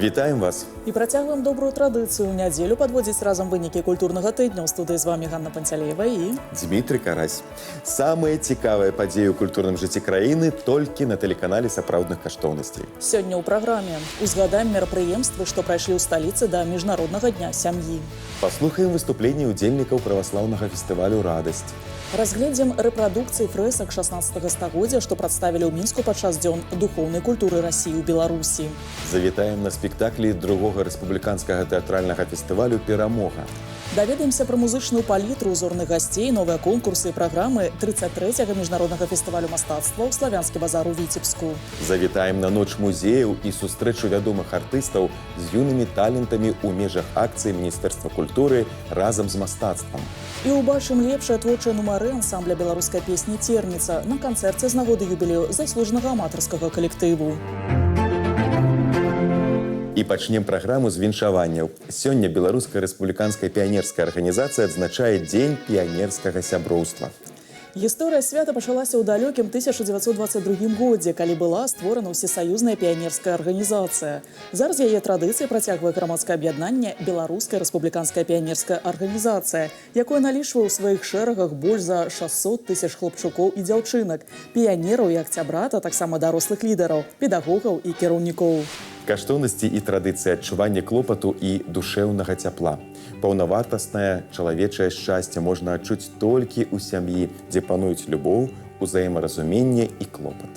Вітаем вас! І працягваем добрую традыцыю. У нядзелю падводзіць разам вынікі культурнага тыдня. У студыі з вами Ганна Панцялеева і Дмітрий Карась. Самыя цікавыя падзеі ў культурным жыцці краіны толькі на тэлеканале сапраўдных каштоўнасцей. Сёння ў праграме узгадаем мерапрыемствы, што прайшлі ў сталіцы да міжнароднага дня сям'і. Паслухаем выступленні удзельнікаў праваслаўнага фестывалю «Радасць». Разгледзім рэпрадукцыі фрэсак 16 стагоддзя, што прадставілі ў Мінску падчас дзён духоўнай культуры Расіі ў Беларусі. Завітаем на спектаклі другога рэспубліканскага тэатральнага фестывалю «Перамога». Даведаемся пра музычную палітру, узорных гасцей, новыя конкурсы і праграмы 33-го міжнароднага фестывалю мастацтва ў Славянскі базар у Віцебску. Завітаем на ноч музеяў і сустрэчу вядомых артыстаў з юнымі талентамі ў межах акцыі Міністэрства культуры разам з мастацтвам. І ўбачым лепшыя творчыя нумары ансамбля беларускай песні «Церніца» на канцэрце з нагоды юбілею заслужанага аматарскага калектыву. І пачнем праграму з віншаванняў. Сёння Беларуская рэспубліканская піянерская арганізацыя адзначае Дзень піянерскага сяброўства. Гісторыя свята пачалася ў далёкім 1922 годзе, калі была створана ўсесаюзная піянерская арганізацыя. Зараз яе традыцыі працягвае грамадскае аб'яднанне Беларуская рэспубліканская піянерская арганізацыя, якое налічвае ў сваіх шэрагах больш за 600 тысяч хлопчукоў і дзяўчынак, піянераў і акцябрат, а таксама дарослых лідараў, педагогаў і кіраўнікоў. Каштоўнасці і традыцыі адчування клопату і душэўнага цяпла. Паўнавартаснае чалавечае шчасце можна адчуць толькі ў сям'і, дзе пануюць любоў, узаемаразуменне і клопат.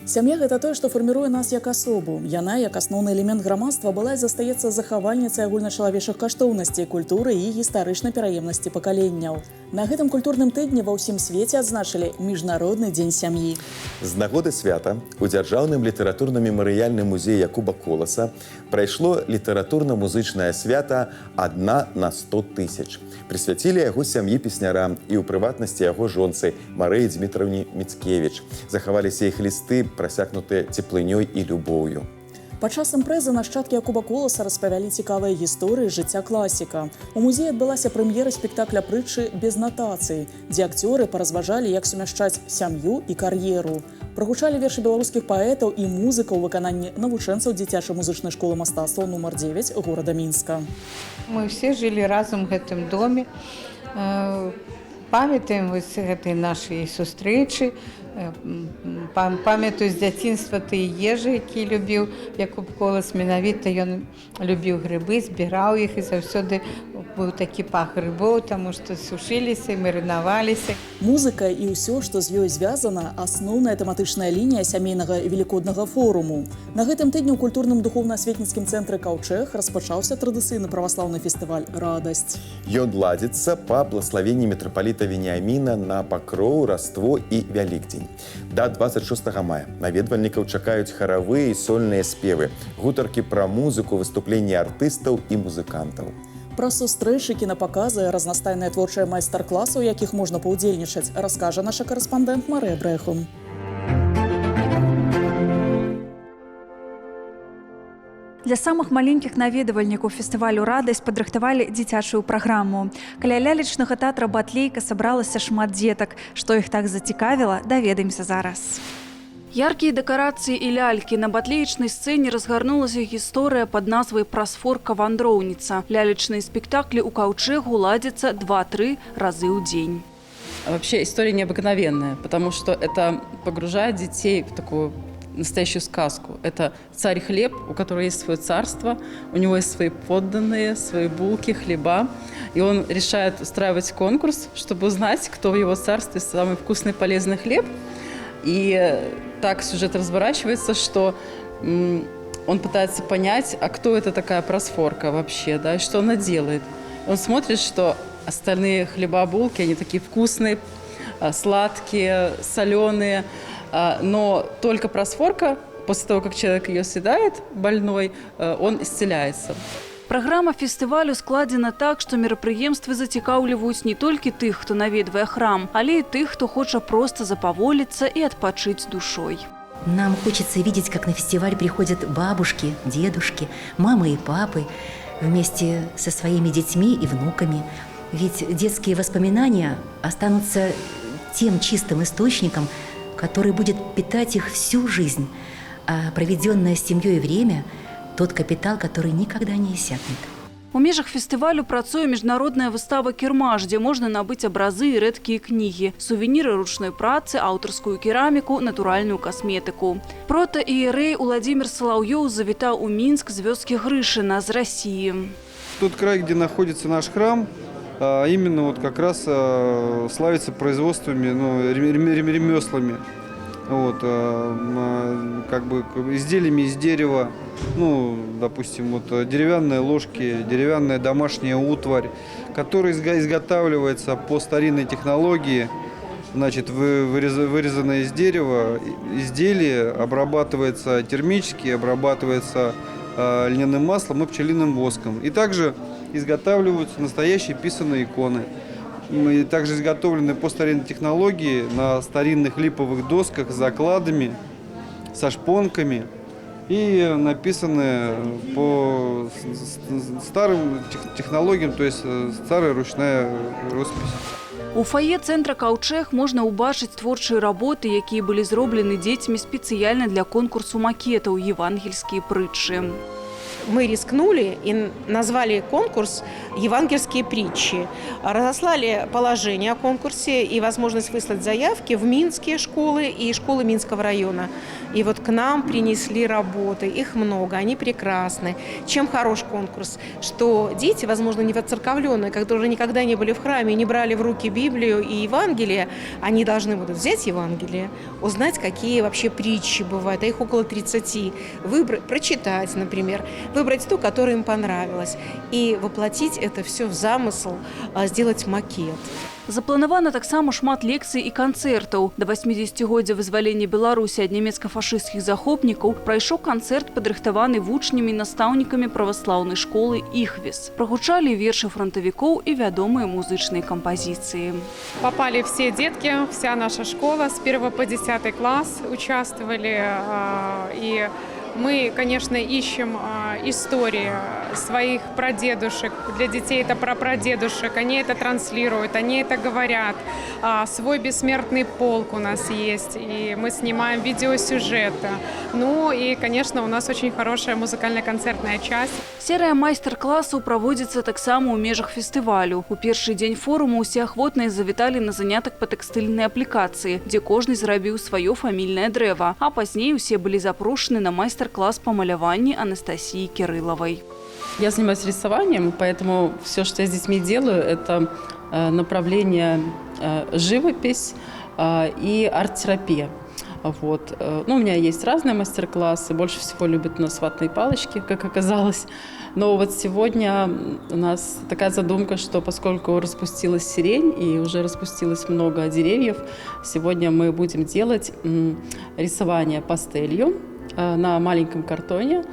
Сям'я – гэта тое, што фарміруе нас як асобу. Яна, як асноўны элемент грамадства, была і застаецца захавальніцай агульначалавечых каштоўнасцей, культуры і гістарычнай пераемнасці пакаленняў. На гэтым культурным тыдні ва ўсім свеце адзначылі Міжнародны дзень сям'і. З нагоды свята у дзяржаўным літаратурна-мемарыяльным музеі Якуба Коласа прайшло літаратурна-музычнае свята «Адна на 100 тысяч». Прысвяцілі яго сям'і песнярам і ў прыватнасці яго жонцы Марыі Дзмітраўні Міцкевіч. Захаваліся іх лісты, прасякнутыя цеплынёй і любоўю. Падчас імпрэзы нашчадкі Якуба Коласа распавялі цікавыя гісторыі жыцця класіка. У музеі адбылася прэм'ера спектакля прытчы «Без натацый», дзе акцёры паразважалі, як сумяшчаць сям'ю і кар'еру. Прагучалі вершы беларускіх паэтаў і музыкаў у выкананні навучэнцаў дзіцячай музычнай школы мастацтва нумар 9 горада Мінска. Мы все жылі разам у гэтым доме. Памятаем вось гэтай нашай сустрэчы. Памятаю з дзяцінства тыя ежы, які любіў Якуб Колас. Менавіта ён любіў грыбы, збіраў іх, і заўсёды быў такі пах грыбоў, таму што сушыліся, марынаваліся. Музыка і ўсё, што з ёй звязана, асноўная тэматычная лінія сямейнага велікоднага форуму. На гэтым тыдні ў культурным духоўна-асветніцкім цэнтры «Каўчэг» распачаўся традыцыйны праваслаўны фестываль «Радасць». Ён ладзіцца па блаславенні мітрапаліта Веніаміна на Пакроў, Раство і Вялікдзень. Да 26 мая наведвальнікаў чакаюць харавыя і сольныя спевы, гутаркі пра музыку, выступленні артыстаў і музыкантаў. Пра сустрэчы, кінапаказы, разнастайныя творчыя майстар-класы, у якіх можна паўдзельнічаць, раскажа наша карэспандэнт Марыя Брэхун. Для самых маленькіх наведвальнікаў фестывалю «Радасць» падрыхтавалі дзіцячую праграму. Каля лялечнага тэатра «Батлейка» сабралася шмат дзетак. Што іх так зацікавіла, даведаемся зараз. Яркія дэкарацыі і лялькі. На батлеечнай сцэне разгарнулася гісторыя пад назвай «Прасфорка-вандроўніца». Лялечныя спектаклі ў Каўчэгу ладзяцца 2-3 разы ў дзень. Вообще история необыкновенная, потому что это погружает детей в такую настоящую сказку. Это царь Хлеб, у которого есть свое царство, у него есть свои подданные, свои булки, хлеба. И он решает устраивать конкурс, чтобы узнать, кто в его царстве самый вкусный, полезный хлеб. И так сюжет разворачивается, что он пытается понять, а кто это такая Прасфорка вообще, да, и что она делает. Он смотрит, что остальные хлеба, булки, они такие вкусные, сладкие, соленые. Но только Прасфорка, после того, как человек ее съедает, больной, он исцеляется. Праграма фестывалю складзена так, што мерапрыемствы зацікаўліваюць не толькі тых, хто наведвае храм, але і тых, хто хоча проста запаволіцца і адпачыць душой. Нам хочется видеть, как на фестиваль приходят бабушки, дедушки, мамы и папы вместе со своими детьми и внуками. Ведь детские воспоминания останутся тем чистым источником, который будет питать их всю жизнь, а проведенное с семьей время тот капитал, который никогда не иссякнет. У межах фестывалю працуе міжнародная выстава «Кірмаш», дзе можна набыць абразы і рэдкія кнігі, сувеніры ручной працы, аўтарскую кераміку, натуральную касметыку. Протаіерэй Уладзімір Салаўёў завітаў у Мінск з вёскі Грышына з России. Тот край, где находится наш храм, именно вот как раз славится производствами, ремеслами. Вот, как бы изделиями из дерева, ну, допустим, вот деревянные ложки, деревянная домашняя утварь, которая изготавливается по старинной технологии, значит, вырезанное из дерева изделие обрабатывается термически, обрабатывается льняным маслом и пчелиным воском. И также изготавливаются настоящие писаные иконы. Мы также изготовлены по старинной технологии на старинных липовых досках с закладами, со шпонками и написаны по старым технологиям, то есть старая ручная роспись. У фае цэнтра «Каўчэг» можна ўбачыць творчыя работы, якія былі зроблены дзецьмі спецыяльна для конкурсу макетаў «Евангельскія притчи». Мы рискнули и назвали конкурс «Евангельские притчи». Разослали положение о конкурсе и возможность выслать заявки в минские школы и школы Минского района. И вот к нам принесли работы, их много, они прекрасны. Чем хорош конкурс? Что дети, возможно, не воцерковленные, которые никогда не были в храме, не брали в руки Библию и Евангелие, они должны будут взять Евангелие, узнать, какие вообще притчи бывают, а их около 30, выбрать, прочитать, например, выбрать ту, которая им понравилась, и воплотить это все в замысел, сделать макет. Запланавана таксама шмат лекцый і канцэртаў. Да 80-годдзя вызвалення Беларусі ад нямецка-фашысцкіх захопнікаў прайшоў канцэрт, падрыхтаваны вучнямі і настаўнікамі праваслаўнай школы «Іхвіс». Прагучалі вершы фронтавікоў і вядомыя музычныя кампазіцыі. Попали все детки, вся наша школа с 1 по 10 класс участвовали. И мы, конечно, ищем истории своих прадедушек. Для детей это про прадедушек. Они это транслируют, они это говорят. Свой бессмертный полк у нас есть, и мы снимаем видеосюжеты. Ну и, конечно, у нас очень хорошая музыкально-концертная часть. Серыя майстар-класаў праводзіцца таксама ў межах фестывалю. У першы дзень форуму ўсе ахвотныя завіталі на занятак па тэкстыльнай аплікацыі, дзе кожны зрабіў сваё фамільнае дрэва, а пазней усе былі запрошаны на майстар-класс по маляванню Анастасии Кирилловой. Я занимаюсь рисованием, поэтому все, что я с детьми делаю, это направление живопись и арт-терапия. Вот. Ну, у меня есть разные мастер-классы. Больше всего любят у нас ватные палочки, как оказалось. Но вот сегодня у нас такая задумка, что поскольку распустилась сирень и уже распустилось много деревьев, сегодня мы будем делать рисование пастелью на маленьком картоне,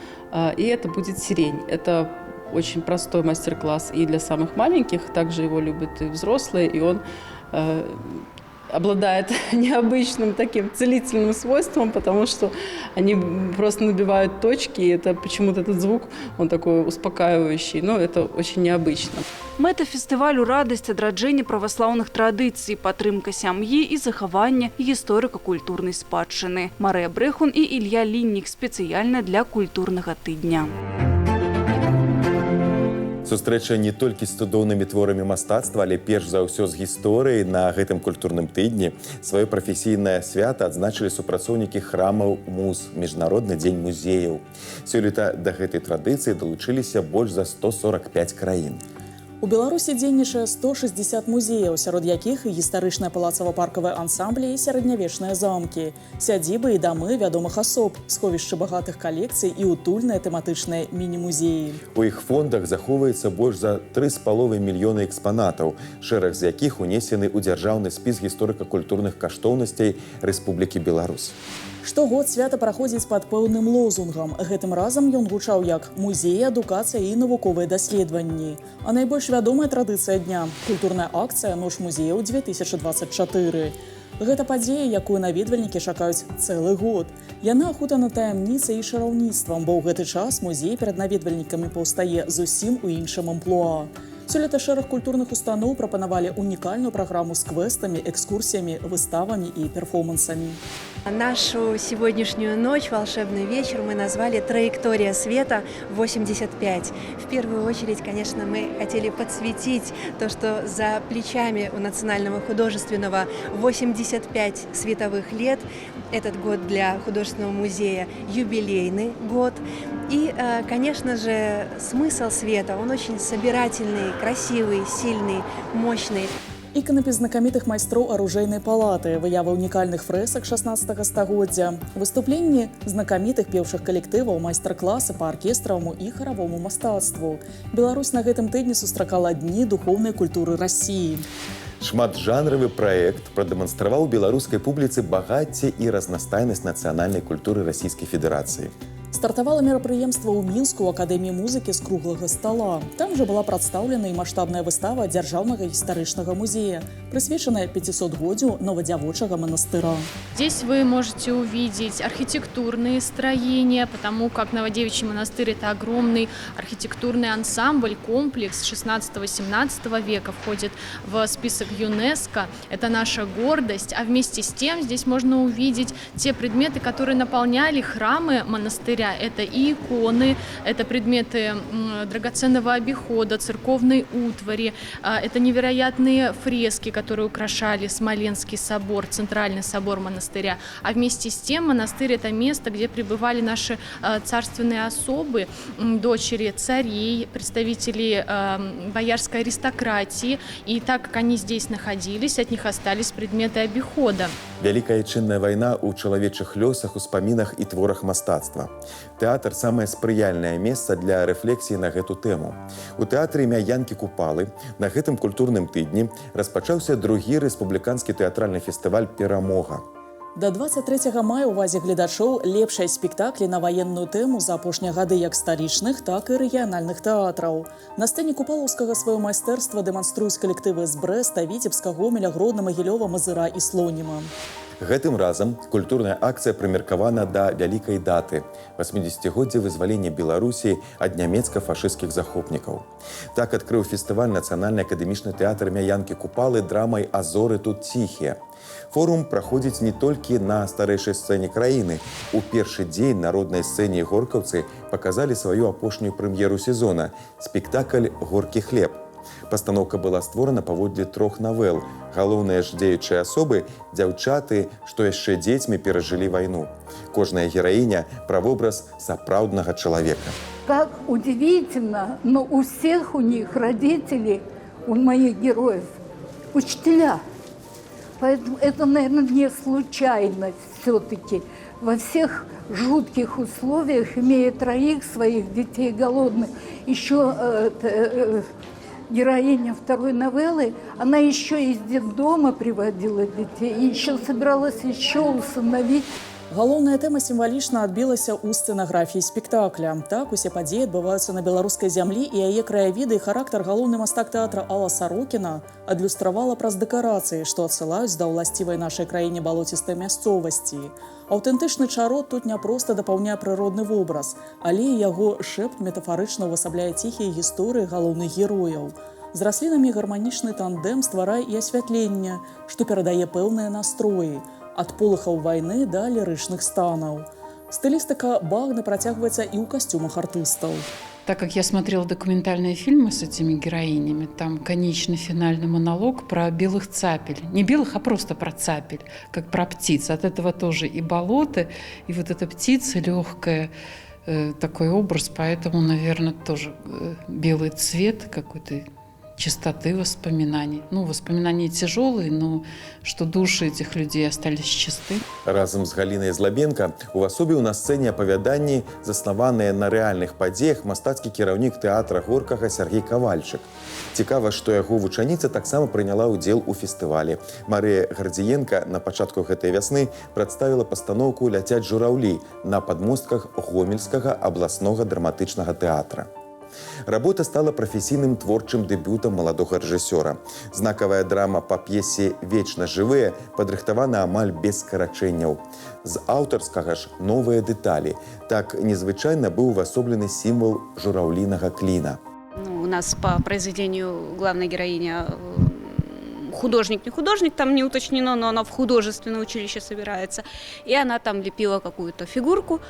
и это будет сирень. Это очень простой мастер-класс и для самых маленьких, также его любят и взрослые, и он обладает необычным таким целительным свойством, потому что они просто набивают точки, и это почему-то этот звук, он такой успокаивающий, но это очень необычно. Мэта фестывалю радасць адраджэння праваслаўных традыцый, падтрымка сям'і і захавання гісторыка-культурнай спадчыны. Марыя Брэхун і Ілья Ліннік спецыяльна для культурнага тыдня. Сустрэча не толькі з цудоўнымі творамі мастацтва, але перш за ўсё з гісторыяй. На гэтым культурным тыдні сваё прафесійнае свята адзначылі супрацоўнікі храмаў МУЗ, Міжнародны дзень музеяў. Сёлета да гэтай традыцыі далучыліся больш за 145 краін. У Беларусі дзейнічае 160 музеяў, сярод якіх і гістарычныя палацава-паркавыя ансамблі і сярэднявечныя замкі, сядзібы і дамы вядомых асоб, сховішчы багатых калекцый і утульныя тэматычныя міні-музеі. У іх фондах захоўваецца больш за 3,5 мільёна экспанатаў, шэраг з якіх унесены ў дзяржаўны спіс гісторыка-культурных каштоўнасцей Рэспублікі Беларусь. Штогод свята праходзіць пад пэўным лозунгам. Гэтым разам ён гучаў як «Музей, адукацыя і навуковыя даследаванні». А найбольш вядомая традыцыя дня – культурная акцыя «Ноч музеяў 2024». Гэта падзея, якую наведвальнікі чакаюць цэлы год. Яна ахутана таямніцай і чараўніцтвам, бо ў гэты час музей перад наведвальнікамі паўстае зусім у іншым амплуа. Сёлета шэраг культурных устаноў прапанавалі унікальную праграму з квестамі, экскурсіямі, выставамі і перформансамі. Нашу сегодняшнюю ночь, волшебный вечер, мы назвали «Траектория света 85». В первую очередь, конечно, мы хотели подсветить то, что за плечами у Национального художественного 85 световых лет. Этот год для художественного музея юбилейный год. И, конечно же, смысл света, он очень собирательный, красивый, сильный, мощный. Іканапіс знакамітых майстроў аружейнай палаты, выява унікальных фрэсак 16 стагоддзя, выступленні знакамітых пеўшых калектываў, майстар-класы па аркестраваму і харавому мастацтву. Беларусь на гэтым тыдні сустракала дні духоўнай культуры Расіі. Шматжанравы праект прадэманстраваў беларускай публіцы багацце і разнастайнасць нацыянальнай культуры Расійскай Федэрацыі. Стартавала мерапрыемства ў Мінску ў Акадэміі музыкі з круглага стала. Там жа была прадстаўлена і маштабная выстава Дзяржаўнага гістарычнага музея, прысвечаная 500-годдзю новодзявочага монастыра. Здесь вы можете увидеть архитектурные строения, потому как Новодевичий монастырь – это огромный архитектурный ансамбль, комплекс 16-17 века, входит в список ЮНЕСКО. Это наша гордость. А вместе с тем здесь можно увидеть те предметы, которые наполняли храмы монастыря. Это и иконы, это предметы драгоценного обихода, церковной утвари, это невероятные фрески, которые украшали Смоленский собор, центральный собор монастыря. А вместе с тем монастырь – это место, где пребывали наши царственные особы, дочери царей, представители боярской аристократии. И так как они здесь находились, от них остались предметы обихода. Вялікая чынная вайна ў чалавечых лёсах, успамінах і творах мастацтва. Тэатр – самае спрыяльнае месца для рэфлексіі на гэту тэму. У тэатры імя Янкі Купалы на гэтым культурным тыдні распачаўся другі рэспубліканскі тэатральны фестываль «Перамога». До 23 мая увазе гледачоў лепшыя спектаклі на ваенную тэму за апошнія гады як сталічных, так і рэгіянальных тэатраў. На сцэне купалаўскага сваё майстэрства дэманструюць калектывы з Брэста, Віцебска, Гомеля, Гродна, Магілёва, Мазыра і Слоніма. Гэтым разам культурная акцыя прымеркавана да вялікай даты – 80-годдзя вызвалення Беларусі ад нямецка-фашысцкіх захопнікаў. Так адкрыў фестываль Нацыянальны акадэмічны тэатр імя Янкі Купалы драмай «Азоры тут ціхія». Форум праходзіць не толькі на старэйшай сцэне краіны. У першы дзень на роднай сцэне горкаўцы паказалі сваю апошнюю прэм'еру сезона – спектакль «Горкі хлеб». Пастаноўка была створана паводле 3 навел. Галоўныя ж дзеючыя асобы – дзяўчаты, што яшчэ дзецьмі перажылі вайну. Кожная гераіня – правобраз сапраўднага чалавека. Как удивительно, но у всех у них родители, у моих героев, учителя. Поэтому это, наверное, не случайность все-таки. Во всех жутких условиях, имея 3 своих детей голодных, еще героиня 2 новеллы, она еще из детдома приводила детей, и еще собиралась еще усыновить. Галоўная тэма сімвалічна адбілася ў сцэнаграфіі спектакля. Так, усе падзеі адбываюцца на беларускай зямлі, і яе краявіды і характар галоўны мастак тэатра Алла Сарокіна адлюстравала праз дэкарацыі, што адсылаюць да ўласцівай нашай краіне балоцістай мясцовасці. Аўтэнтычны чарот тут не проста дапаўняе прыродны вобраз, але і яго шэпт метафарычна ўвасабляе ціхія гісторыі галоўных герояў. З раслінамі гарманічны тандэм стварае і асвятленне, што перадае пэўныя настроі, ад полыхаў вайны да лірычных станаў. Стылістыка багны працягваецца і ў касцюмах артыстаў. Так как я смотрела документальные фильмы с этими героинями, там конечный финальный монолог про белых цапель. Не белых, а просто про цапель, как про птиц. От этого тоже и болото, и вот эта птица легкая, такой образ. Поэтому, наверное, тоже белый цвет какой-то, чистоты воспоминаний. Ну, воспоминания тяжелые, но что души этих людей остались чисты. Разом з Галінай Злабенка увасобіў на сцэне апавяданні, заснаваныя на рэальных падзеях, мастацкі кіраўнік тэатра Горкага Сергей Кавальчык. Цікава, што яго вучаніца таксама прыняла ўдзел у фестывалі. Марыя Гардзіенка на пачатку гэтай вясны прадставіла пастаноўку «Ляцяць жураўлі» на падмостках Гомельскага абласнога драматычнага тэатра. Работа стала прафесійным творчым дэбютам маладога рэжысёра. Знакавая драма па п'есе «Вечна жывыя» падрыхтавана амаль без скарачэнняў. З аўтарскага ж новыя дэталі. Так незвычайна быў увасоблены сімвал жураўлінага кліна. У нас по произведению главная героиня художник, не художник, там не уточнено, но она в художественное училище собирается. И она там лепила какую-то фигурку.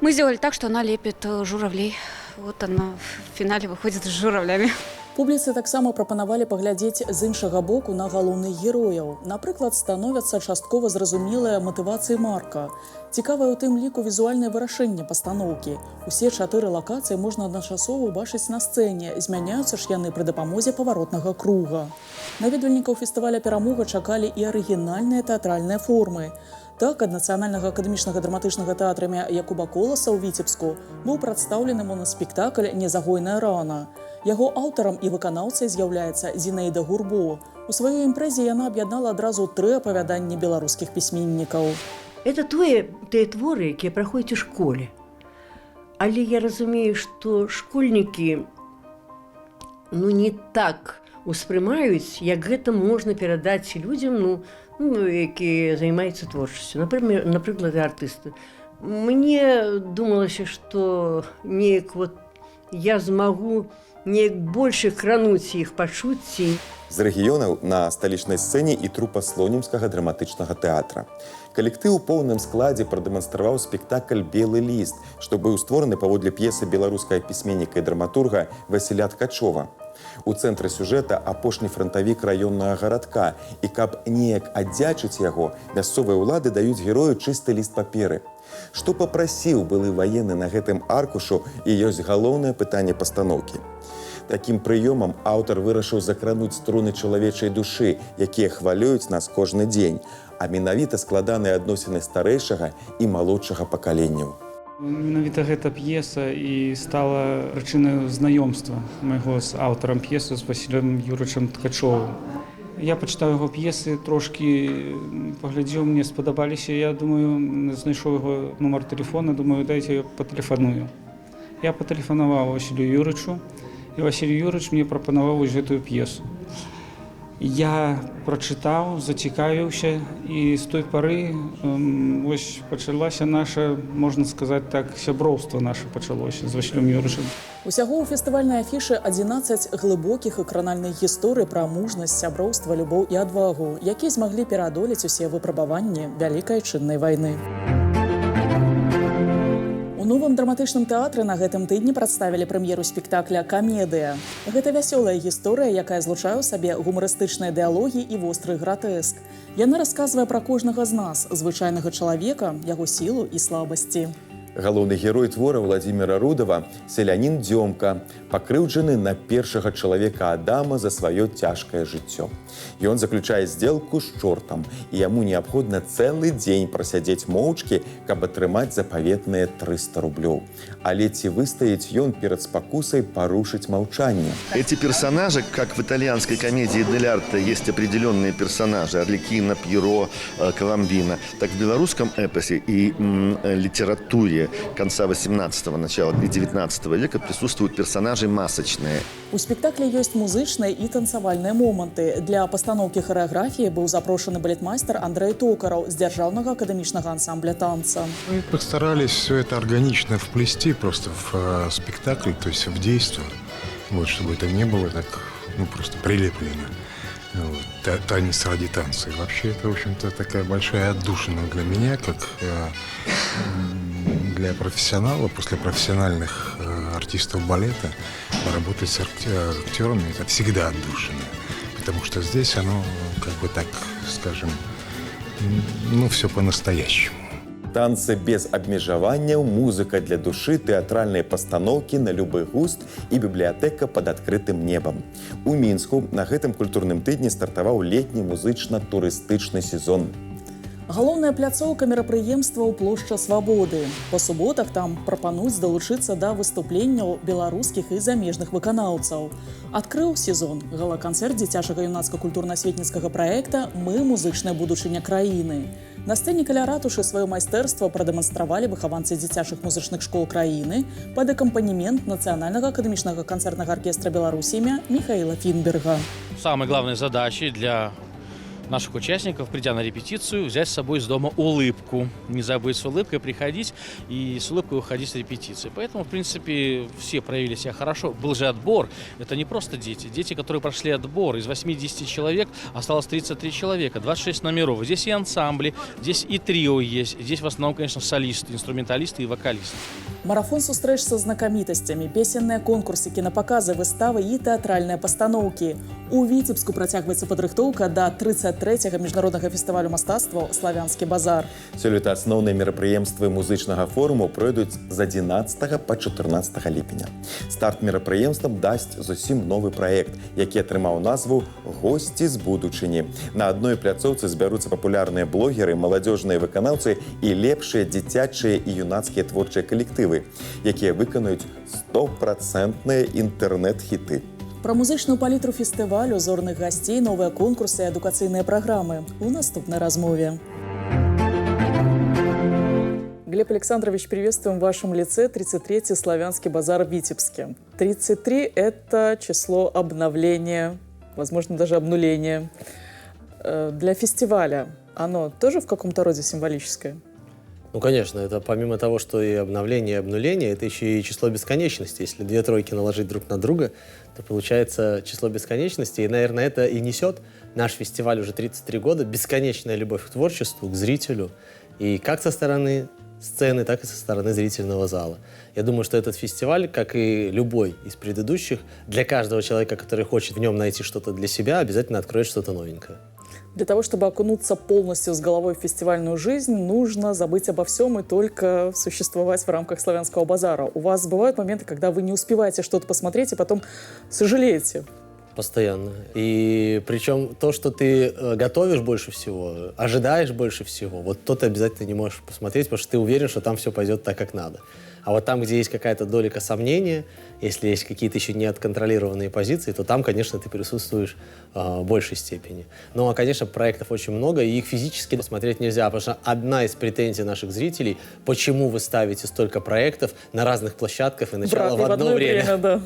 Мы сделали так, что она лепит журавлей. Вот она в финале выходит с журавлями. Публіцы таксама прапанавалі паглядзець з іншага боку на галоўных герояў. Напрыклад, становяцца часткова зразумелыя матывацыі Марка. Цікавае ў тым ліку візуальнае вырашэнне пастаноўкі. Усе 4 лакацыі можна адначасова ўбачыць на сцэне, змяняюцца ж яны пры дапамозе паваротнага круга. Наведвальнікаў фестываля «Перамога» чакалі і арыгінальныя тэатральныя формы. Так, ад Нацыянальнага акадэмічнага драматычнага тэатра імя Якуба Коласа ў Віцебску быў прадстаўлены моноспектакль «Незагойная рана». Яго аўтарам і выканаўцай з'яўляецца Зінаіда Гурбо. У сваёй імпрэзе яна аб'яднала адразу 3 апавяданні беларускіх пісьменнікаў. Это тыя творы, якія праходзяць у школе. Але я разумею, што школьнікі не так успрымаюць, як гэта можна перадаць людзям, якія займаюцца творчасцю. Напрыклад, артысты. Мне думалася, што неяк я змагу неяк больш крануць іх пачуцці. З рэгіёнаў на сталічнай сцэне і трупа слонімскага драматычнага тэатра. Калектыў у поўным складзе прадэманстраваў спектакль «Белы ліст», што быў створаны паводле п'есы беларускага пісьменніка і драматурга Васіля Ткачова. У цэнтры сюжэта апошні франтавік раённага гарадка, і каб неяк аддзячыць яго, мясцовыя ўлады даюць герою чысты ліст паперы. Што папрасіў былы ваенны на гэтым аркушу, і ёсць галоўнае пытанне пастаноўкі. Такім прыёмам аўтар вырашыў закрануць струны чалавечай душы, якія хвалююць нас кожны дзень, а менавіта складаныя адносіны старэйшага і малодшага пакаленняў. Менавіта гэта п'еса і стала прычынай знаёмства майго з аўтарам п'есы, з Васілем Юрычам Ткачовым. Я пачытаў яго п'есы, трошкі паглядзеў, мне спадабаліся. Я думаю, знайшоў яго нумар тэлефона, думаю, дайце я патэлефаную. Я патэлефанаваў Васілю Юрычу, і Васіль Юрыч мне прапанаваў вось гэтую п'есу. Я прачытаў, зацікавіўся, і з той пары вось пачалася наша, можна сказаць так, сяброўства наша пачалося з Васілем Юрычам. Усяго ў фестывальнай афішы 11 глыбокіх і кранальных гісторый пра мужнасць, сяброўства, любоў і адвагу, якія змаглі пераадолець усе выпрабаванні Вялікай Адчыннай вайны. У новым драматычным тэатры на гэтым тыдні прадставілі прэм'еру спектакля «Камедыя». Гэта вясёлая гісторыя, якая злучае ў сабе гумарыстычныя дыялогі і востры гратэск. Яна расказвае пра кожнага з нас, звычайнага чалавека, яго сілу і слабасці. Галоўны герой твора Владзіміра Рудава – селянін Дзёмка, пакрыўджаны на першага чалавека Адама за сваё цяжкае жыццё. Ён заключае здзелку з чортам, і яму неабходна цэлы дзень прасядзець моўчкі, каб атрымаць запаветныя 300 рублёў. Але ці выстаіць ён перад спакусай парушыць маўчанне? Эти персонажи, как в итальянской комедии Дель Арте есть определенные персонажи – Арлекино, Пьеро, Коломбино, так в белорусском эпосе и литературе конца 18-го, начала и 19 века присутствуют персонажи масочные. У спектаклі ёсць музычныя і танцавальныя моманты. Для пастаноўкі харэаграфіі быў запрошаны балетмайстар Андрэй Токараў з Дзяржаўнага акадэмічнага ансамбля танца. Мы постарались все это органично вплести просто в спектакль, то есть в действие, вот, чтобы это не было так, просто прилеплено. Вот, танец ради танца. И вообще это, в общем-то, такая большая отдушина для меня, как для профессионала, после профессиональных артистов балета, работать с актерами – это всегда отдушина. Потому что здесь оно, как бы так скажем, все по-настоящему. Танцы без абмежаванняў, музыка для душы, тэатральныя пастаноўкі на любы густ і бібліятэка пад адкрытым небам. У Мінску на гэтым культурным тыдні стартаваў летні музычна-турыстычны сезон. Галоўная пляцоўка мерапрыемстваў плошча Свабоды. Па суботах там прапануюць далучыцца да выступленняў беларускіх і замежных выканаўцаў. Адкрыў сезон гала-канцэрт дзіцячага юнацка-культурна-асветніцкага праекта «Мы – музычная будучыня краіны». На сцэне каля ратушы сваё майстэрства прадэманстравалі выхаванцы дзіцячых музычных школ краіны пад акампанемент Нацыянальнага акадэмічнага канцэртнага аркестра Беларусі імя Михаила Фінберга. Самой главной задачей для наших участников, придя на репетицию, взять с собой из дома улыбку. Не забыть с улыбкой приходить и с улыбкой уходить с репетиции. Поэтому, в принципе, все проявили себя хорошо. Был же отбор. Это не просто дети. Дети, которые прошли отбор. Из 80 человек осталось 33 человека, 26 номеров. Здесь и ансамбли, здесь и трио есть. Здесь в основном, конечно, солисты, инструменталисты и вокалисты. Марафон сустрэч со знакамітасцямі, песенныя конкурсы, кінапаказы, выставы і тэатральныя пастаноўкі. У Віцебску працягваецца падрыхтоўка да 33-го міжнароднага фестывалю мастацтваў «Славянскі базар». Сёлета асноўныя мерапрыемствы музычнага форуму пройдуць з 11 па 14 ліпеня. Старт мерапрыемствам дасць зусім новы праект, які атрымаў назву «Госці з будучыні». На адной пляцоўцы збяруцца папулярныя блогеры, маладзёжныя выканаўцы і лепшыя дзіцячыя і юнацкія творчыя калектывы, якія выканаюць 100% інтэрнэт-хіты. Пра музычную палітру фестывалю, зорных гасцей, новыя конкурсы і адукацыйныя праграмы у наступнай размове. Глеб Александрович, приветствуем в вашем лице 33-й Славянский базар в Витебске. 33 – это число обновления, возможно, даже обнуления. Для фестиваля оно тоже в каком-то роде символическое? Ну, конечно, это помимо того, что и обновление, и обнуление, это еще и число бесконечности. Если две тройки наложить друг на друга, то получается число бесконечности. И, наверное, это и несет наш фестиваль уже 33 года. Бесконечная любовь к творчеству, к зрителю. И как со стороны сцены, так и со стороны зрительного зала. Я думаю, что этот фестиваль, как и любой из предыдущих, для каждого человека, который хочет в нем найти что-то для себя, обязательно откроет что-то новенькое. Для того, чтобы окунуться полностью с головой в фестивальную жизнь, нужно забыть обо всем и только существовать в рамках Славянского базара. У вас бывают моменты, когда вы не успеваете что-то посмотреть и потом сожалеете? Постоянно. И причем то, что ты готовишь больше всего, ожидаешь больше всего, вот то ты обязательно не можешь посмотреть, потому что ты уверен, что там все пойдет так, как надо. А вот там, где есть какая-то долика сомнения, если есть какие-то еще не отконтролированные позиции, то там, конечно, ты присутствуешь в большей степени. Ну, а, конечно, проектов очень много, и их физически посмотреть нельзя, потому что одна из претензий наших зрителей, почему вы ставите столько проектов на разных площадках и начало в одно время. Да.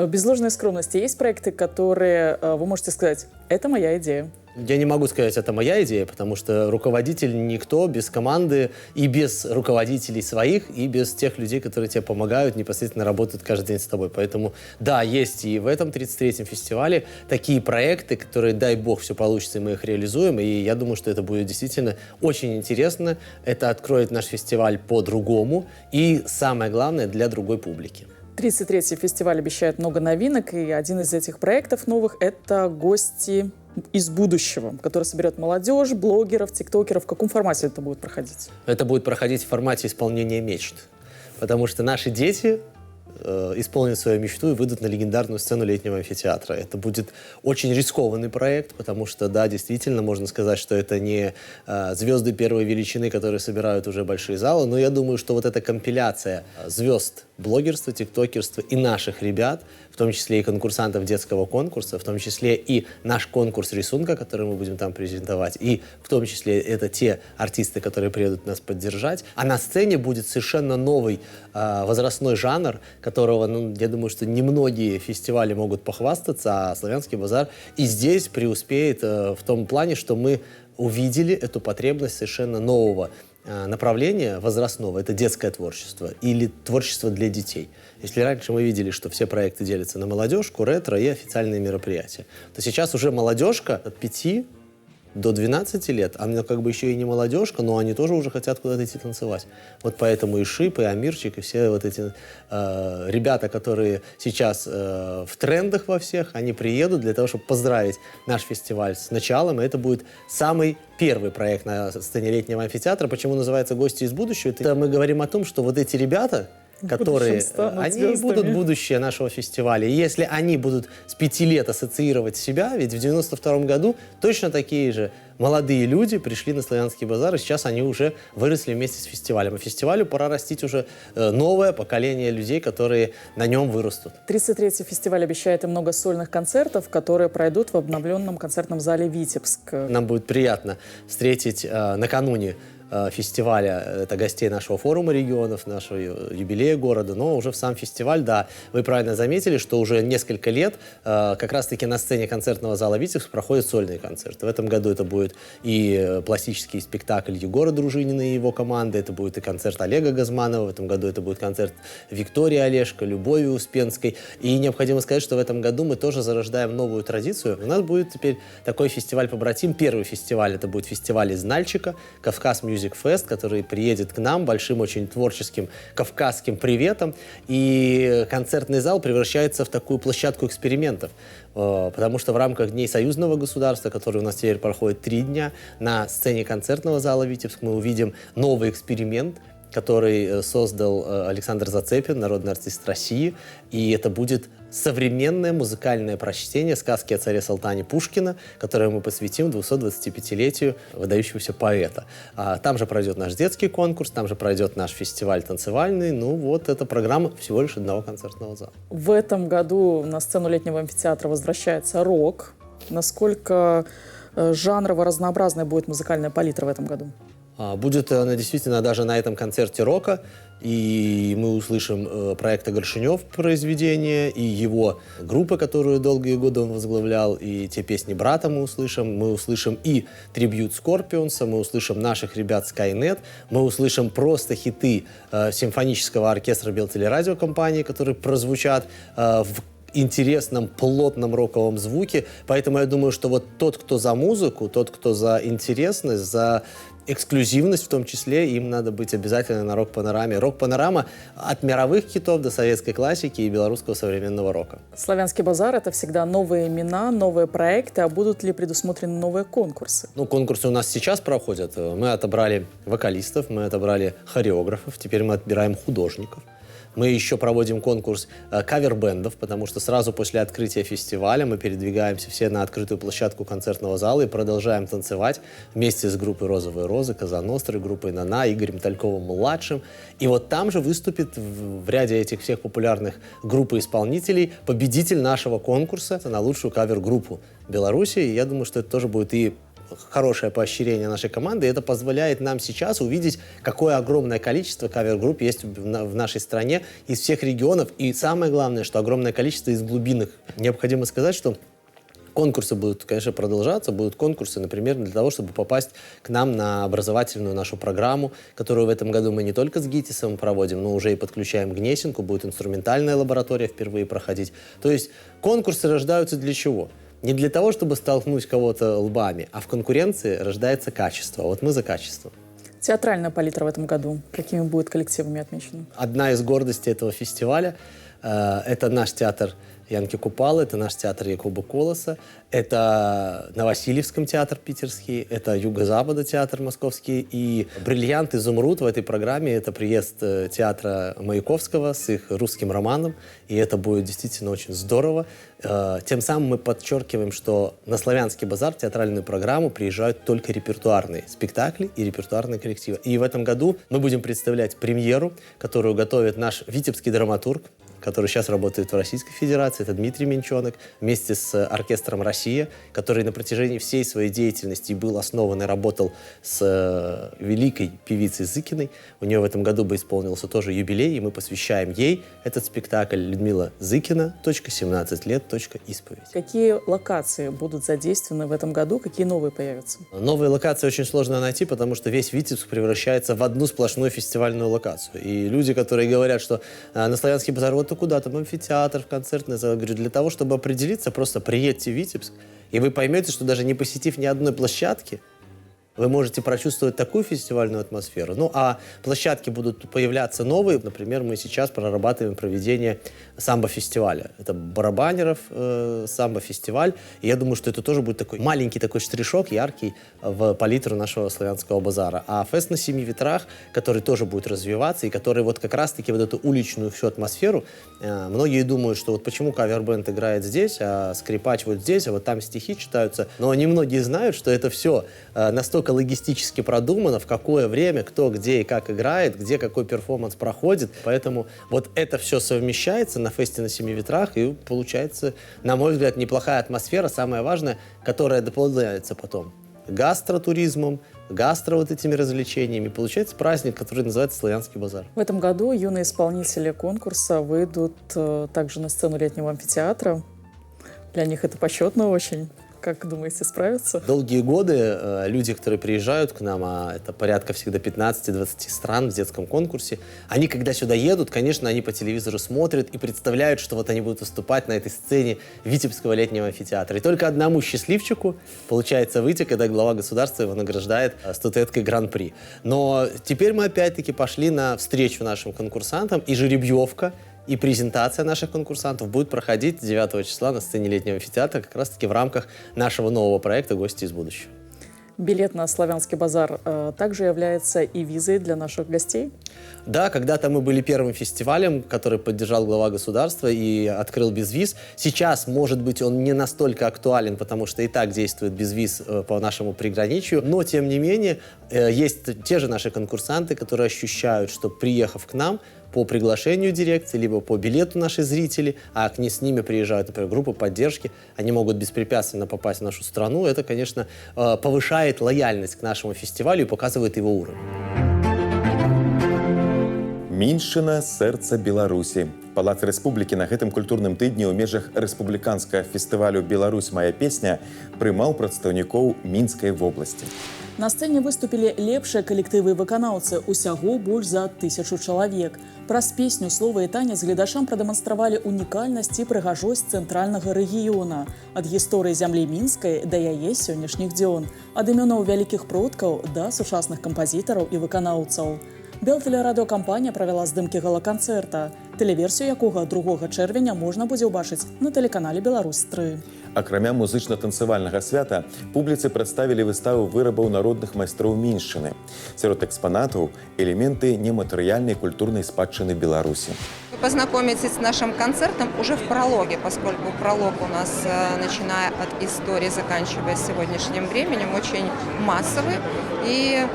Без ложной скромности, есть проекты, которые вы можете сказать, это моя идея? Я не могу сказать, это моя идея, потому что руководитель никто без команды и без руководителей своих, и без тех людей, которые тебе помогают, непосредственно работают каждый день с тобой. Поэтому, да, есть и в этом 33-м фестивале такие проекты, которые, дай бог, все получится, и мы их реализуем. И я думаю, что это будет действительно очень интересно. Это откроет наш фестиваль по-другому и, самое главное, для другой публики. 33-й фестиваль обещает много новинок, и один из этих проектов новых – это «Гости из будущего», который соберет молодежь, блогеров, тиктокеров. В каком формате это будет проходить? Это будет проходить в формате исполнения мечт. Потому что наши дети исполнят свою мечту и выйдут на легендарную сцену летнего амфитеатра. Это будет очень рискованный проект, потому что, да, действительно, можно сказать, что это не звезды первой величины, которые собирают уже большие залы, но я думаю, что вот эта компиляция звезд блогерства, тиктокерства и наших ребят, в том числе и конкурсантов детского конкурса, в том числе и наш конкурс рисунка, который мы будем там презентовать, и в том числе это те артисты, которые приедут нас поддержать. А на сцене будет совершенно новый возрастной жанр, которого, ну, я думаю, что немногие фестивали могут похвастаться, а Славянский базар и здесь преуспеет в том плане, что мы увидели эту потребность совершенно нового направления возрастного, это детское творчество или творчество для детей. Если раньше мы видели, что все проекты делятся на молодежку, ретро и официальные мероприятия, то сейчас уже молодежка от 5 до 12 лет, она как бы еще и не молодежка, но они тоже уже хотят куда-то идти танцевать. Вот поэтому и Шип, и Амирчик, и все вот эти ребята, которые сейчас в трендах во всех, они приедут для того, чтобы поздравить наш фестиваль с началом. И это будет самый первый проект на сцене летнего амфитеатра. Почему называется «Гости из будущего»? Это мы говорим о том, что вот эти ребята, которые, они будут будущее нашего фестиваля. И если они будут с 5 лет ассоциировать себя, ведь в 92-м году точно такие же молодые люди пришли на Славянский базар, и сейчас они уже выросли вместе с фестивалем. А фестивалю пора растить уже новое поколение людей, которые на нем вырастут. 33-й фестиваль обещает и много сольных концертов, которые пройдут в обновленном концертном зале «Витебск». Нам будет приятно встретить накануне фестиваля, это гостей нашего форума регионов, нашего юбилея города, но уже в сам фестиваль, да, вы правильно заметили, что уже несколько лет как раз-таки на сцене концертного зала «Витебск» проходят сольные концерты. В этом году это будет и пластический спектакль Егора Дружинина и его команды, это будет и концерт Олега Газманова, в этом году это будет концерт Виктории Олешко, Любови Успенской. И необходимо сказать, что в этом году мы тоже зарождаем новую традицию. У нас будет теперь такой фестиваль-побратим. Первый фестиваль, это будет фестиваль из Нальчика, Кавказ Music Fest, который приедет к нам большим, очень творческим кавказским приветом. И концертный зал превращается в такую площадку экспериментов. Потому что в рамках Дней союзного государства, которые у нас теперь проходят 3 дня, на сцене концертного зала «Витебск» мы увидим новый эксперимент, который создал Александр Зацепин, народный артист России. И это будет современное музыкальное прочтение сказки о царе Салтане Пушкина, которое мы посвятим 225-летию выдающегося поэта. Там же пройдет наш детский конкурс, там же пройдет наш фестиваль танцевальный. Ну вот, эта программа всего лишь одного концертного зала. В этом году на сцену летнего амфитеатра возвращается рок. Насколько жанрово разнообразная будет музыкальная палитра в этом году? Будет она действительно даже на этом концерте рока, и мы услышим проекта Горшенев произведение, и его группы, которую долгие годы он возглавлял, и те песни брата мы услышим и трибьют Скорпионса, мы услышим наших ребят Skynet, мы услышим просто хиты симфонического оркестра Белтелерадиокомпании, которые прозвучат в интересном, плотном роковом звуке. Поэтому я думаю, что вот тот, кто за музыку, тот, кто за интересность, за эксклюзивность в том числе, им надо быть обязательно на рок-панораме. Рок-панорама от мировых хитов до советской классики и белорусского современного рока. Славянский базар — это всегда новые имена, новые проекты. А будут ли предусмотрены новые конкурсы? Ну, конкурсы у нас сейчас проходят. Мы отобрали вокалистов, мы отобрали хореографов, теперь мы отбираем художников. Мы еще проводим конкурс кавер-бендов, потому что сразу после открытия фестиваля мы передвигаемся все на открытую площадку концертного зала и продолжаем танцевать вместе с группой «Розовые розы», «Казаностры», группой «Нана», Игорем Тальковым-младшим. И вот там же выступит в ряде этих всех популярных групп и исполнителей победитель нашего конкурса на лучшую кавер-группу Беларуси. И я думаю, что это тоже будет и хорошее поощрение нашей команды. И это позволяет нам сейчас увидеть, какое огромное количество кавер-групп есть в нашей стране из всех регионов. И самое главное, что огромное количество из глубинных. Необходимо сказать, что конкурсы будут, конечно, продолжаться. Будут конкурсы, например, для того, чтобы попасть к нам на образовательную нашу программу, которую в этом году мы не только с ГИТИСом проводим, но уже и подключаем Гнесинку. Будет инструментальная лаборатория впервые проходить. То есть конкурсы рождаются для чего? Не для того, чтобы столкнуть кого-то лбами, а в конкуренции рождается качество. Вот мы за качество. Театральная палитра в этом году. Какими будет коллективами отмечена? Одна из гордостей этого фестиваля это наш театр Янки Купалы, это наш театр Якуба Колоса, это Новосильевском театр питерский, это Юго-Запада театр московский, и бриллиант, изумруд в этой программе — это приезд театра Маяковского с их русским романом, и это будет действительно очень здорово. Тем самым мы подчеркиваем, что на Славянский базар, театральную программу, приезжают только репертуарные спектакли и репертуарные коллективы. И в этом году мы будем представлять премьеру, которую готовит наш витебский драматург, который сейчас работает в Российской Федерации, это Дмитрий Менчонок, вместе с оркестром «Россия», который на протяжении всей своей деятельности был основан и работал с великой певицей Зыкиной. У нее в этом году бы исполнился тоже юбилей, и мы посвящаем ей этот спектакль. Людмила Зыкина, 17 лет, исповедь. Какие локации будут задействованы в этом году, какие новые появятся? Новые локации очень сложно найти, потому что весь Витебск превращается в одну сплошную фестивальную локацию. И люди, которые говорят, что на Славянский базар вот куда там амфитеатр, в концертный зал, говорю, для того, чтобы определиться, просто приедьте в Витебск, и вы поймете, что даже не посетив ни одной площадки, вы можете прочувствовать такую фестивальную атмосферу. Ну, а площадки будут появляться новые. Например, мы сейчас прорабатываем проведение самбо-фестиваля. Это Барабанеров самбо-фестиваль. И я думаю, что это тоже будет такой маленький такой штришок, яркий в палитру нашего Славянского базара. А фест на 7 ветрах, который тоже будет развиваться, и который вот как раз-таки вот эту уличную всю атмосферу. Многие думают, что вот почему кавер-бенд играет здесь, а скрипач вот здесь, а вот там стихи читаются. Но немногие знают, что это все настолько логистически продумано, в какое время, кто, где и как играет, где какой перформанс проходит. Поэтому вот это все совмещается на фесте на 7 ветрах, и получается, на мой взгляд, неплохая атмосфера, самое важное, которая дополняется потом гастротуризмом, гастро вот этими развлечениями. Получается праздник, который называется «Славянский базар». В этом году юные исполнители конкурса выйдут также на сцену летнего амфитеатра. Для них это почетно очень. Как думаете, справятся? Долгие годы люди, которые приезжают к нам, а это порядка всегда 15-20 стран в детском конкурсе, они, когда сюда едут, конечно, они по телевизору смотрят и представляют, что вот они будут выступать на этой сцене Витебского летнего амфитеатра. И только одному счастливчику получается выйти, когда глава государства его награждает статуэткой Гран-при. Но теперь мы опять-таки пошли на встречу нашим конкурсантам, и жеребьевка, и презентация наших конкурсантов будет проходить 9 числа на сцене летнего амфитеатра как раз-таки в рамках нашего нового проекта «Гости из будущего». Билет на Славянский базар также является и визой для наших гостей? Да, когда-то мы были первым фестивалем, который поддержал глава государства и открыл безвиз. Сейчас, может быть, он не настолько актуален, потому что и так действует безвиз по нашему приграничью, но, тем не менее, есть те же наши конкурсанты, которые ощущают, что, приехав к нам, по приглашению дирекции, либо по билету наши зрители, а с ними приезжают, например, группы поддержки, они могут беспрепятственно попасть в нашу страну. Это, конечно, повышает лояльность к нашему фестивалю и показывает его уровень. Міншчына сэрца Беларусі. Палац Рэспублікі на гэтым культурным тыдні ў межах рэспубліканскага фестывалю «Беларусь. Моя песня» прымаў прадстаўнікоў Мінскай вобласці. На сцэне выступілі лепшыя калектывы і выканаўцы, усяго больш за 1000 чалавек. Праз песню, слова і танец гледачам прадэманстравалі унікальнасць і прыгажосць цэнтральнага рэгіёна. Ад гісторыі зямлі мінскай да яе сённяшніх дзён. Ад імёнаў вялікіх продкаў да сучасных кампазітараў і выканаўцаў. Белтэлерадыёкампанія правяла здымкі гала-канцэрта, тэлеверсію якога 2 чэрвеня можна будзе ўбачыць на тэлеканале «Беларусь-3». Акрамя музычна-танцавальнага свята, публіцы прадставілі выставу вырабаў народных майстроў Міншчыны. Сярод экспанатаў элементы нематэрыяльнай культурнай спадчыны Беларусі. Вы познакомитесь с нашим концертом уже в прологе, поскольку пролог у нас, начиная от истории, заканчивая сегодняшним временем, очень массовый и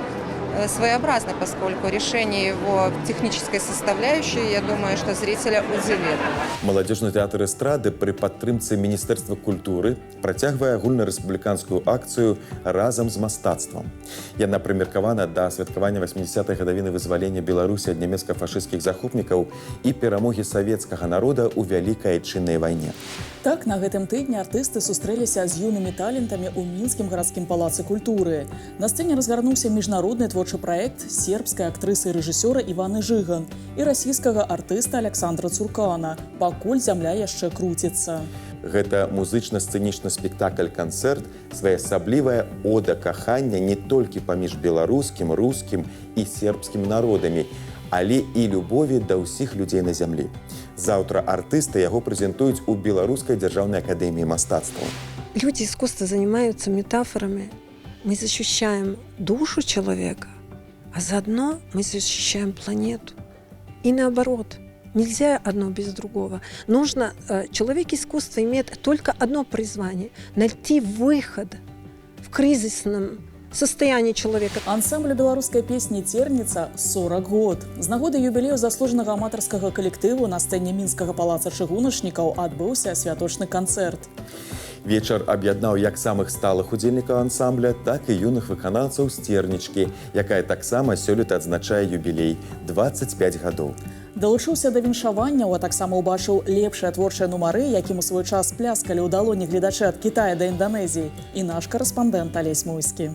своеобразный, поскольку решение его технической составляющей, я думаю, что зрителя удивит. Маладзёжны тэатр эстрады пры падтрымцы Міністэрства культуры працягвае агульнарэспубліканскую акцыю «Разам з мастацтвам». Яна прымеркавана да святкавання 80-й гадавіны вызвалення Беларусі ад нямецка-фашысцкіх захопнікаў і перамогі савецкага народа ў Вялікай Айчыннай вайне. Так, на гэтым тыдні артысты сустрэліся з юнымі талентамі ў Мінскім гарадскім палацы культуры. На сцэне разгарнуўся міжнародны творчы праект сербскай актрысы і рэжысёра Іваны Жыган і расійскага артыста Александра Цуркана «Пакуль зямля яшчэ круціцца». Гэта музычна-сцэнічны спектакль-канцэрт, своеасаблівая ода кахання не толькі паміж беларускім, рускім і сербскім народамі, але і любові да ўсіх людзей на зямлі. Заўтра артысты яго прэзентуюць у Беларускай дзяржаўнай акадэміі мастацтваў. Люди искусства занимаются метафорами. Мы защищаем душу человека, а заодно мы защищаем планету. И наоборот. Нельзя одно без другого. Нужно, человек искусства имеет только одно призвание – найти выход в кризисном состоянии человека. Ансамблю беларускай песні «Терница» 40 год. З нагоды юбілею заслужанага аматарскага калектыву на сцэне Мінскага палаца чыгуначнікаў адбыўся святочны канцэрт. Вечар аб'яднаў як самых сталых удзельнікаў ансамбля, так і юных выканаўцаў з «Тернічкі», якая таксама сёлета адзначае юбілей – 25 гадоў. Далучыўся да віншаванняў, а таксама ўбачыў лепшыя творчыя нумары, якім у свой час пляскалі ў далоні гледачы ад Китая да Индонезии, і наш карэспандэнт Алесь Муйскі.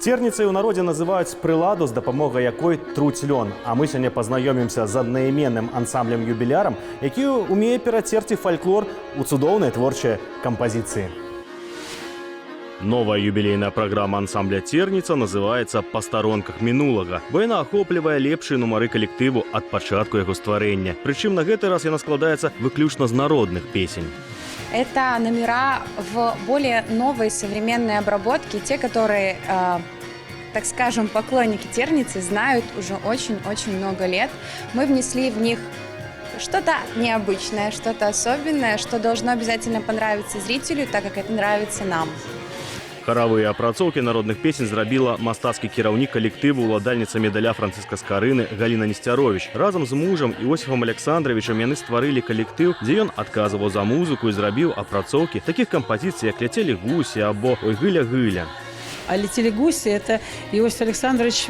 Терніцай у народзе называюць прыладу, з дапамогай якой труць лён. А мы сёння пазнаёмімся з аднайменным ансамблем-юбілярам, які умее перацерці фальклор у цудоўнай творчай кампазіцыі. Новая юбилейная программа ансамбля «Терница» называется «По сторонках минулого», бо яна ахоплівае лепшыя нумары калектыву ад пачатку яго стварэння. Прычым на гэты раз яна складаецца выключна з народных песень. Это номера в более новой современной обработке, те, которые, так скажем, поклонники Терницы знают уже очень-очень много лет. Мы внесли в них что-то необычное, что-то особенное, что должно обязательно понравиться зрителю, так как это нравится нам. Харавыя апрацоўкі народных песень зрабіла мастацкі кіраўнік калектыву, уладальніца медаля Францыска Скарыны Галіна Несцяровіч. Разам з мужам Іосифам Александровичам яны стварылі калектыў, дзе ён адказваў за музыку і зрабіў апрацоўкі такіх кампазіцый, як «Ляцелі гусі» або «Ой, гыля-гыля». А «Летели гуси» — это Иосиф Александрович,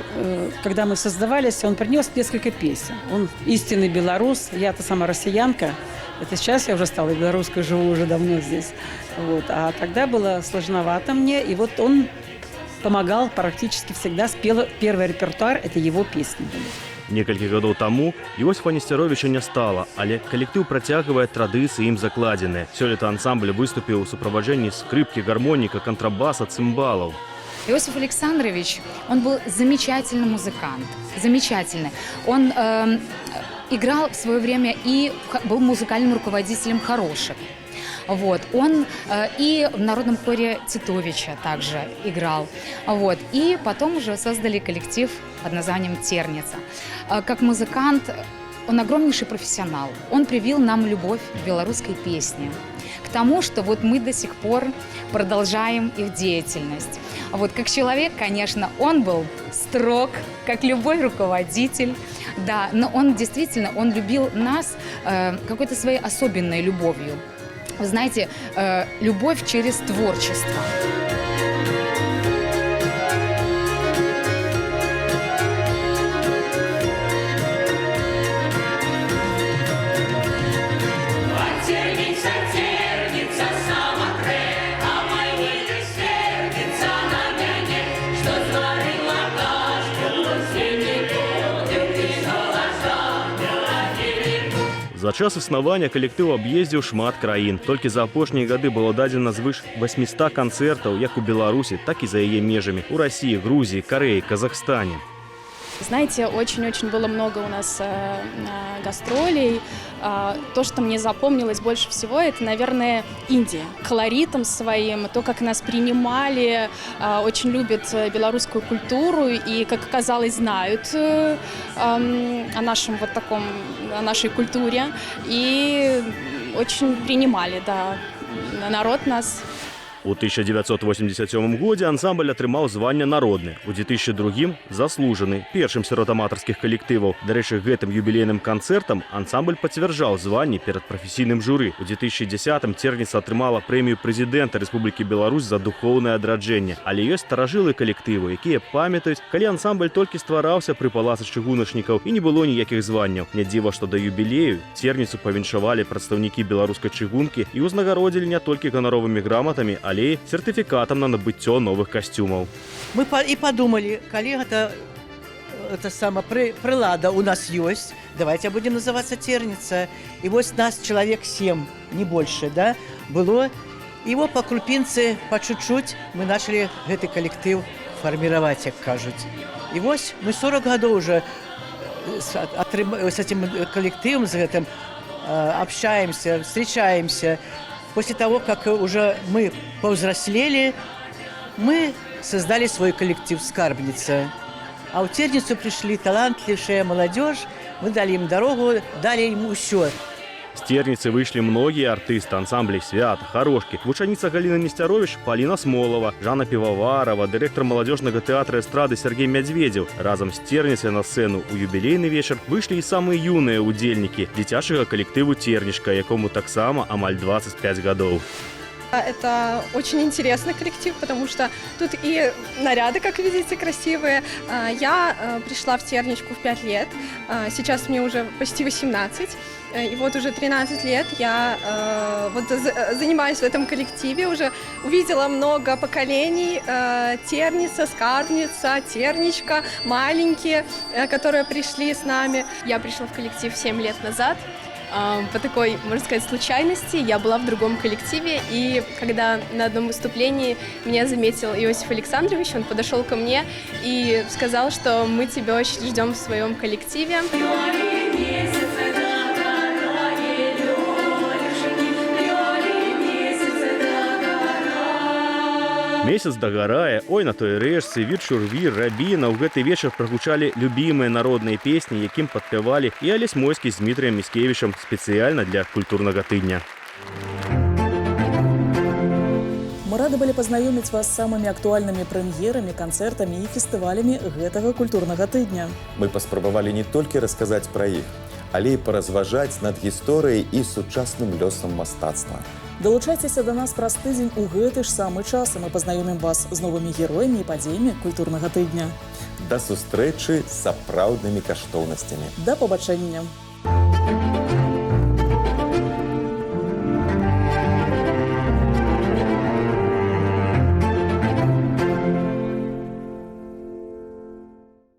когда мы создавались, он принес несколько песен. Он истинный белорус, я-то сама россиянка. Это сейчас я уже стала белорусской, живу уже давно здесь. Вот. А тогда было сложновато мне, и вот он помогал практически всегда, спел первый репертуар, это его песни были. Некалькі гадоў таму Іосифа Несцяровіча не стала, але калектыў працягвае традыцыі ім закладзеныя. Сёлета ансамбль выступіў у суправаджэнні скрыпкі, гармоніка, контрабаса, цымбалаў. Иосиф Александрович, он был замечательный музыкант, замечательный. Он играл в свое время и был музыкальным руководителем хорошек. Вот. Он и в народном хоре Титовича также играл. Вот. И потом уже создали коллектив под названием «Терница». Как музыкант он огромнейший профессионал. Он привил нам любовь к белорусской песне. К тому, что вот мы до сих пор продолжаем их деятельность. Вот как человек, конечно, он был строг, как любой руководитель, да, но он действительно, он любил нас какой-то своей особенной любовью. Вы знаете, любовь через творчество. За час існавання калектыў аб'ездзіў шмат краін. Толькі за апошнія гады было дадзена звыш 800 канцэртаў як у Беларусі, так і за яе межамі у России, Грузии, Корее, Казахстане. Знаете, очень-очень было много у нас гастролей. То, что мне запомнилось больше всего, это, наверное, Индия. Колоритом своим, то, как нас принимали, очень любят белорусскую культуру и, как оказалось, знают о нашем вот таком, о нашей культуре. И очень принимали, да, народ нас. У 1987 годзе ансамбль атрымаў званне народны, у 2002 заслужаны, першым сярод аматарскіх калектываў. Дарэчы, гэтым юбілейным канцэртам ансамбль пацвярджаў званне перад прафесійным журы. У 2010-м Терница атрымала прэмію прэзідэнта Рэспублікі Беларусь за духоўнае адраджэнне. Але ёсць старажылы калектывы, якія памятаюць, калі ансамбль толькі ствараўся пры палацы чыгуначнікаў і не было ніякіх званняў. Не дзіва, што да юбілею Терніцу павіншавалі прадстаўнікі беларускай чыгункі і ўзнагародзілі не толькі ганаровымі граматамі, але сертификатом на набыццё новых костюмов. Мы и подумали, коли это самая прилада у нас есть, давайте будем называться Терница. И вот нас человек 7, не больше, да, было. И вот по крупинце, по чуть-чуть мы начали этот коллектив формировать, как кажут. И вот мы 40 годов уже с этим коллективом, с этим общаемся, встречаемся. После того, как уже мы повзрослели, мы создали свой коллектив «Скарбница». А в Терницу пришли талантливая молодежь, мы дали им дорогу, дали им все. З Терніцы выйшлі многія артысты ансамблей «Свята», «Харошкі», вучаніца Галіна Несцяровіч, Паліна Смолова, Жанна Піваварова, дырэктар маладзёжнага тэатра эстрады Сергей Мядзведзеў. Разам з Терніцай на сцэну ў юбілейны вечар выйшлі і самыя юныя удзельнікі дзіцячага калектыву «Тернічка», якому таксама амаль 25 гадоў. Это очень интересный коллектив, потому что тут и наряды, как видите, красивые. Я пришла в Терничку в 5 лет, сейчас мне уже почти 18. И вот уже 13 лет я занимаюсь в этом коллективе, уже увидела много поколений, Терница, Скарбница, Терничка, маленькие, которые пришли с нами. Я пришла в коллектив 7 лет назад. По такой, можно сказать, случайности я была в другом коллективе, и когда на одном выступлении меня заметил Иосиф Александрович, он подошел ко мне и сказал, что мы тебя очень ждем в своем коллективе. Месяц дагарае, ой на той рэшцы, вір-шурвір, рабіна. У гэты вечар прагучалі любімыя народныя песні, якім падпявалі і Алесь Мойскі з Дмітрыем Міскевічам спецыяльна для культурнага тыдня. Рады былі пазнаёміць вас з самымі актуальнымі прэм'ерамі, канцэртамі і фестывалямі гэтага культурнага тыдня. Мы паспрабавалі не толькі расказаць пра іх, але і паразважаць над гісторыяй і сучасным лёсам мастацтва. Далучайцеся да нас праз тыдзень у гэты ж самы час, і мы пазнаёмім вас з новымі героямі і падзеямі культурнага тыдня. Да сустрэчы з сапраўднымі каштоўнасцямі. Да пабачэння!